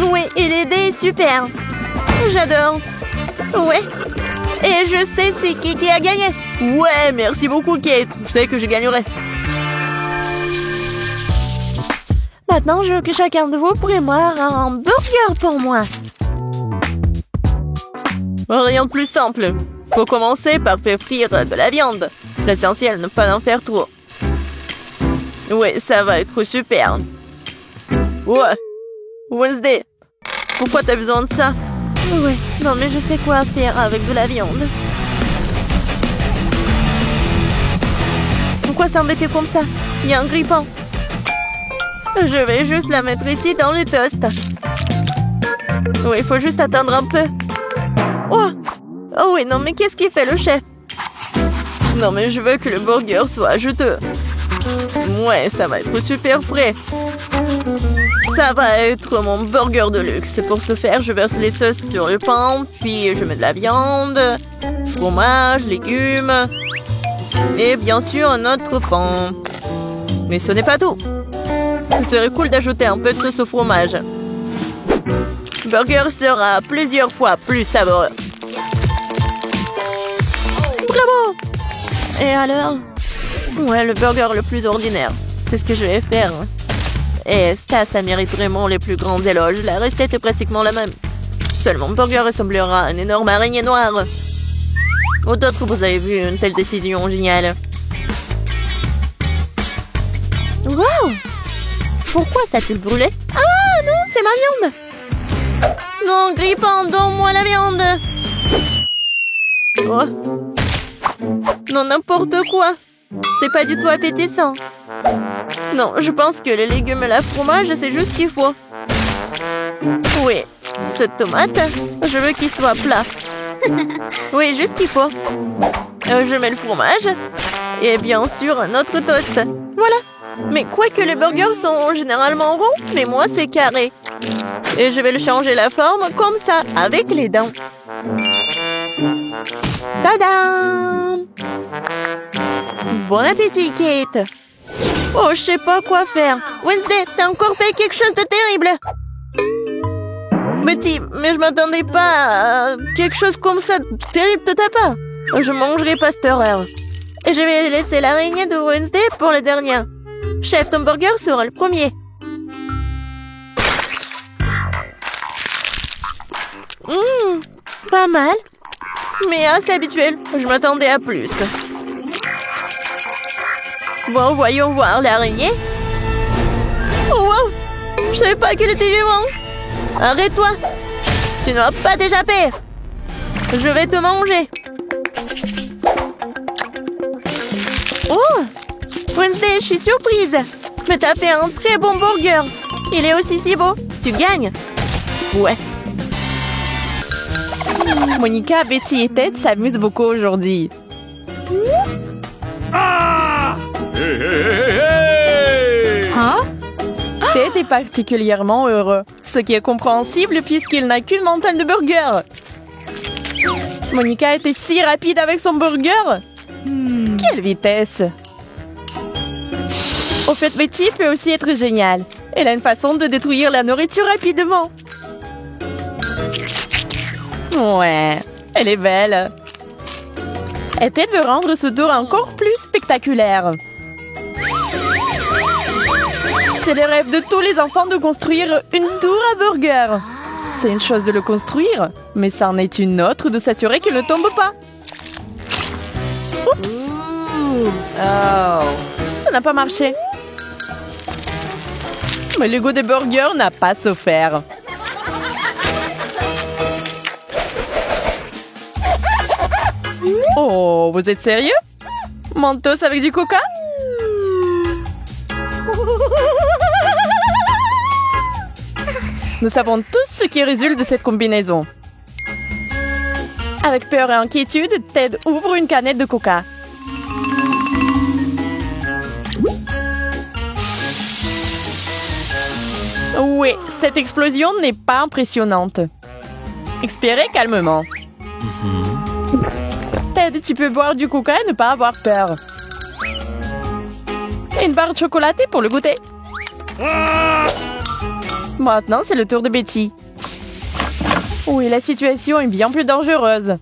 Oui, et l'idée est super. J'adore. Ouais. Et je sais c'est qui a gagné. Ouais, merci beaucoup Kate. Je sais que je gagnerai. Maintenant, je veux que chacun de vous prépare un burger pour moi. Rien de plus simple. Faut commencer par faire frire de la viande. L'essentiel, ne pas en faire trop. Ouais, ça va être super. Ouais. Wednesday, pourquoi t'as besoin de ça? Ouais, non mais je sais quoi faire avec de la viande. Pourquoi s'embêter comme ça? Il y a un grille-pain. Je vais juste la mettre ici dans le toast. Oui, il faut juste attendre un peu. Oh! Oh oui, non mais qu'est-ce qu'il fait le chef? Non mais je veux que le burger soit juteux. Ouais, ça va être super frais. Ça va être mon burger de luxe. Pour ce faire, je verse les sauces sur le pain, puis je mets de la viande, fromage, légumes, et bien sûr un autre pain. Mais ce n'est pas tout. Ce serait cool d'ajouter un peu de sauce au fromage. Le burger sera plusieurs fois plus savoureux. Bravo! Et alors? Ouais, le burger le plus ordinaire. C'est ce que je vais faire. Et ça mérite vraiment les plus grands éloges. La recette est pratiquement la même. Seulement, mon burger ressemblera à une énorme araignée noire. Ou d'autres, vous avez vu une telle décision géniale. Wow! Pourquoi ça a-t-il brûlé? Ah non, c'est ma viande! Non, grille-pain, donne-moi la viande! Oh. Non, n'importe quoi! C'est pas du tout appétissant. Non, je pense que les légumes et le fromage, c'est juste ce qu'il faut. Oui, cette tomate, je veux qu'il soit plat. Oui, juste ce qu'il faut. Je mets le fromage. Et bien sûr, un autre toast. Voilà. Mais quoique les burgers sont généralement ronds, mais moi, c'est carré. Et je vais le changer la forme comme ça, avec les dents. Tadam! Bon appétit, Kate! Oh, je sais pas quoi faire. Wednesday, t'as encore fait quelque chose de terrible! Betty, mais je m'attendais pas à quelque chose comme ça de terrible de ta part. Je mangerai pas cette horreur. Et je vais laisser l'araignée de Wednesday pour le dernier. Chef, ton burger sera le premier. Pas mal. Mais assez habituel. Je m'attendais à plus. Bon, voyons voir l'araignée. Oh, wow! Je savais pas qu'elle était vivante. Arrête-toi. Tu ne vas pas t'échapper. Je vais te manger. Oh! Wednesday, je suis surprise. Mais t'as fait un très bon burger. Il est aussi si beau. Tu gagnes. Ouais. Monica, Betty et Ted s'amusent beaucoup aujourd'hui. Hey, hey, hey, hey! Huh? Ted est particulièrement heureux, ce qui est compréhensible puisqu'il n'a qu'une mentale de burger. Monica était si rapide avec son burger. Quelle vitesse! Au fait, Betty peut aussi être géniale. Elle a une façon de détruire la nourriture rapidement. Ouais, elle est belle. Et Ted veut rendre ce tour encore plus spectaculaire. C'est le rêve de tous les enfants de construire une tour à burger. C'est une chose de le construire, mais c'en est une autre de s'assurer qu'il ne tombe pas. Oups! Oh. Ça n'a pas marché. Mais le goût des burgers n'a pas souffert. Oh, vous êtes sérieux? Mentos avec du coca? Nous savons tous ce qui résulte de cette combinaison. Avec peur et inquiétude, Ted ouvre une canette de coca. Oui, cette explosion n'est pas impressionnante. Expirez calmement. Ted, tu peux boire du coca et ne pas avoir peur. Une barre de chocolatée pour le goûter. Maintenant, c'est le tour de Betty. Oui, la situation est bien plus dangereuse.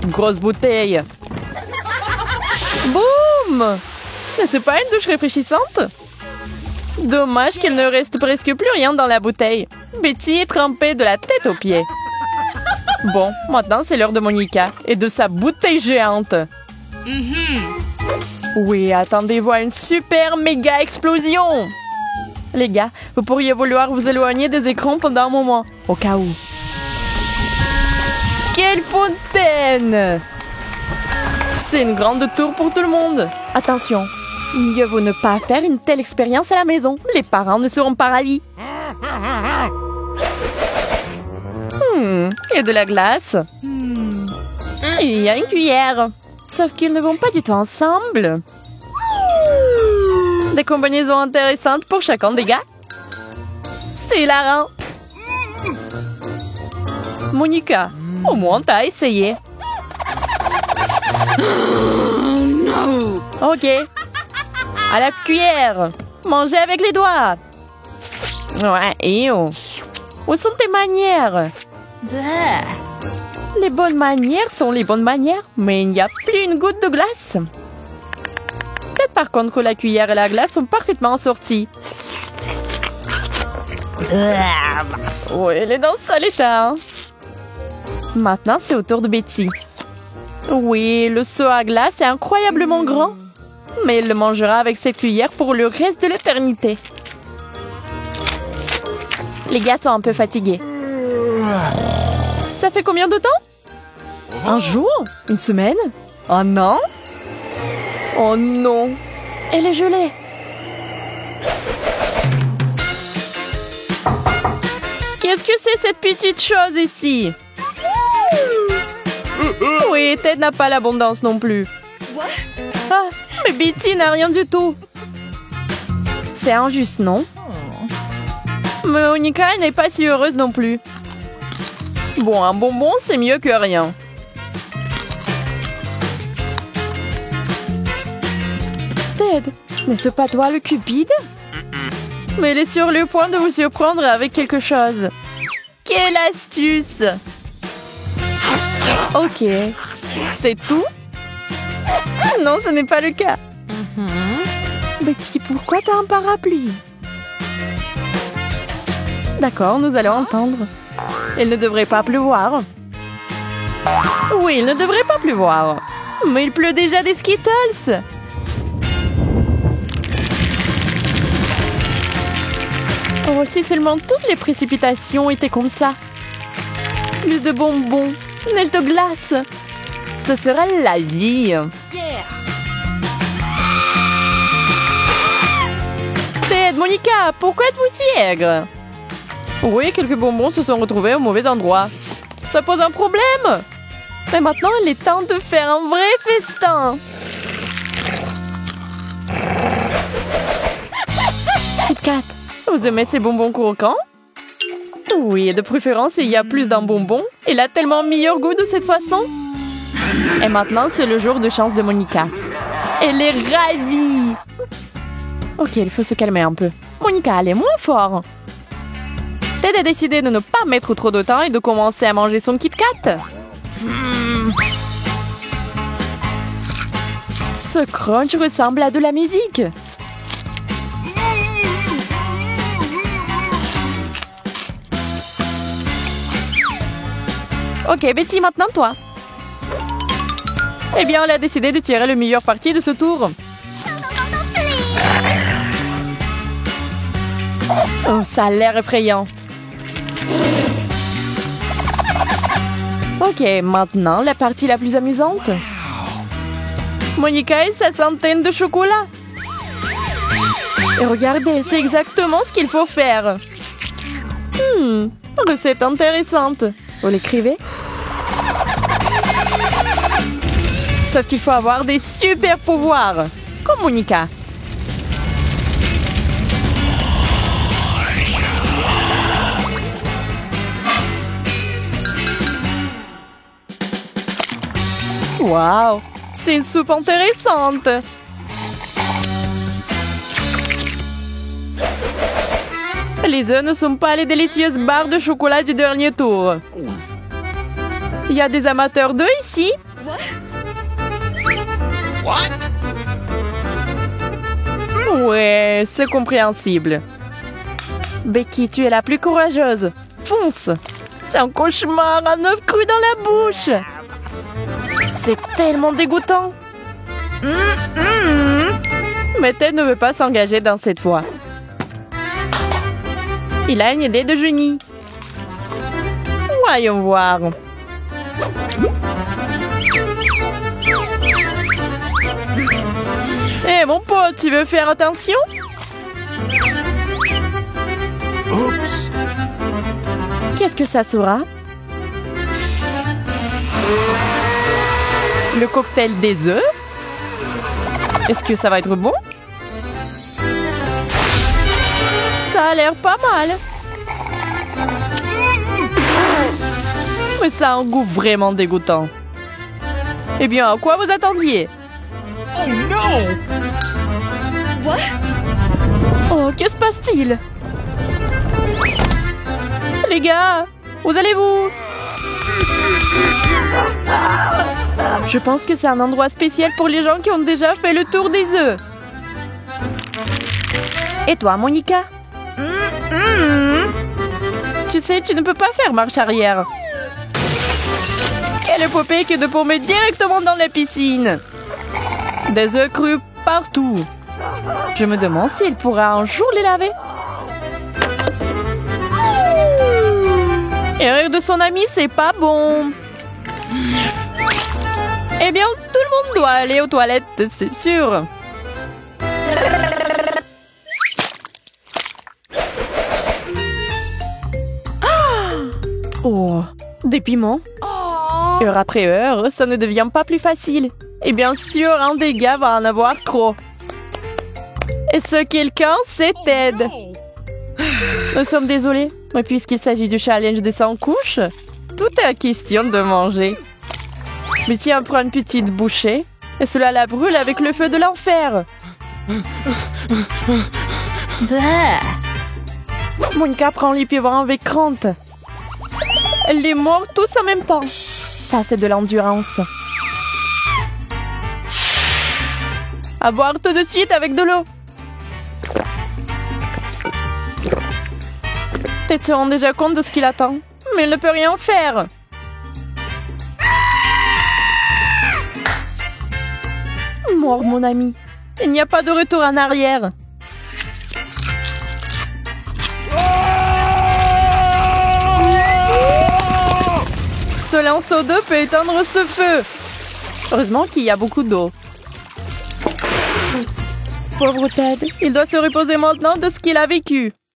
Grosse bouteille. Boum! Mais c'est pas une douche rafraîchissante? Dommage qu'il ne reste presque plus rien dans la bouteille. Betty est trempée de la tête aux pieds. Bon, maintenant c'est l'heure de Monica et de sa bouteille géante. Oui, attendez-vous à une super méga explosion. Les gars, vous pourriez vouloir vous éloigner des écrans pendant un moment, au cas où. Quelle fontaine! C'est une grande tour pour tout le monde. Attention, mieux vaut ne pas faire une telle expérience à la maison. Les parents ne seront pas ravis. Il y a de la glace. Et il y a une cuillère. Sauf qu'ils ne vont pas du tout ensemble. Des combinaisons intéressantes pour chacun des gars. C'est hilarant. Monica, au moins t'as essayé. Ok. À la cuillère. Mangez avec les doigts. Ouais, et oh. Où sont tes manières? Les bonnes manières sont les bonnes manières, mais il n'y a plus une goutte de glace. Peut-être par contre que la cuillère et la glace sont parfaitement assorties. Oui, elle est dans sale état. Hein? Maintenant, c'est au tour de Betty. Oui, le seau à glace est incroyablement grand, mais elle le mangera avec cette cuillère pour le reste de l'éternité. Les gars sont un peu fatigués. Ça fait combien de temps? Un jour? Une semaine? Un an? Oh non! Elle est gelée! Qu'est-ce que c'est cette petite chose ici? Oui, Ted n'a pas l'abondance non plus. Ah, mais Betty n'a rien du tout. C'est injuste, non? Mais Monica, elle n'est pas si heureuse non plus. Bon, un bonbon, c'est mieux que rien. Ted, n'est-ce pas toi le cupide? Mais elle est sur le point de vous surprendre avec quelque chose. Quelle astuce! Ok, c'est tout? Non, ce n'est pas le cas. Betty, pourquoi t'as un parapluie? D'accord, nous allons entendre. Il ne devrait pas pleuvoir. Oui, il ne devrait pas pleuvoir. Mais il pleut déjà des Skittles. Oh, si seulement toutes les précipitations étaient comme ça. Plus de bonbons, neige de glace. Ce serait la vie. Ted, Monica, pourquoi êtes-vous si aigre? Oui, quelques bonbons se sont retrouvés au mauvais endroit. Ça pose un problème. Mais maintenant, il est temps de faire un vrai festin. Kit Kat, vous aimez ces bonbons croquants? Oui, et de préférence, il y a plus d'un bonbon. Il a tellement meilleur goût de cette façon. Et maintenant, c'est le jour de chance de Monica. Elle est ravie. Ok, il faut se calmer un peu. Monica, elle est moins fort. Ted a décidé de ne pas mettre trop de temps et de commencer à manger son Kit Kat. Ce crunch ressemble à de la musique. Ok, Betty, maintenant toi. Eh bien, elle a décidé de tirer le meilleur parti de ce tour. Oh, ça a l'air effrayant. Ok, maintenant, la partie la plus amusante. Monica et sa centaine de chocolats. Et regardez, elle sait exactement ce qu'il faut faire. Recette intéressante. Vous l'écrivez? Sauf qu'il faut avoir des super pouvoirs, comme Monica. Waouh, c'est une soupe intéressante. Les œufs ne sont pas les délicieuses barres de chocolat du dernier tour. Il y a des amateurs d'œufs ici? What? Ouais, c'est compréhensible. Becky, tu es la plus courageuse. Fonce! C'est un cauchemar, un œuf cru dans la bouche. C'est tellement dégoûtant. Mais Ted ne veut pas s'engager dans cette fois. Il a une idée de génie. Voyons voir. Hé, mon pote, tu veux faire attention? Oups! Qu'est-ce que ça sera? Le cocktail des œufs? Est-ce que ça va être bon? Ça a l'air pas mal. Mais ça a un goût vraiment dégoûtant. Eh bien, à quoi vous attendiez? Oh non! Oh, que se passe-t-il? Les gars, où allez-vous? Je pense que c'est un endroit spécial pour les gens qui ont déjà fait le tour des œufs. Et toi, Monica? Tu sais, tu ne peux pas faire marche arrière. Quelle épopée que de tomber directement dans la piscine. Des œufs crus partout. Je me demande s'il pourra un jour les laver. Et rire de son ami, c'est pas bon. Eh bien, tout le monde doit aller aux toilettes, c'est sûr. Oh, des piments. Heure après heure, ça ne devient pas plus facile. Et bien sûr, un des gars va en avoir trop. Et ce quelqu'un, c'est Ted. Nous sommes désolés, mais puisqu'il s'agit du challenge des 100 couches, tout est question de manger. Mais tiens, prends une petite bouchée, et cela la brûle avec le feu de l'enfer. Monica prend les pieds avec crainte. Elle les mord tous en même temps. Ça, c'est de l'endurance. À boire tout de suite avec de l'eau. Ted se rend déjà compte de ce qu'il attend, mais il ne peut rien faire. Mort, mon ami. Il n'y a pas de retour en arrière. Ce lanceau d'eau peut éteindre ce feu. Heureusement qu'il y a beaucoup d'eau. Pauvre Ted, il doit se reposer maintenant de ce qu'il a vécu.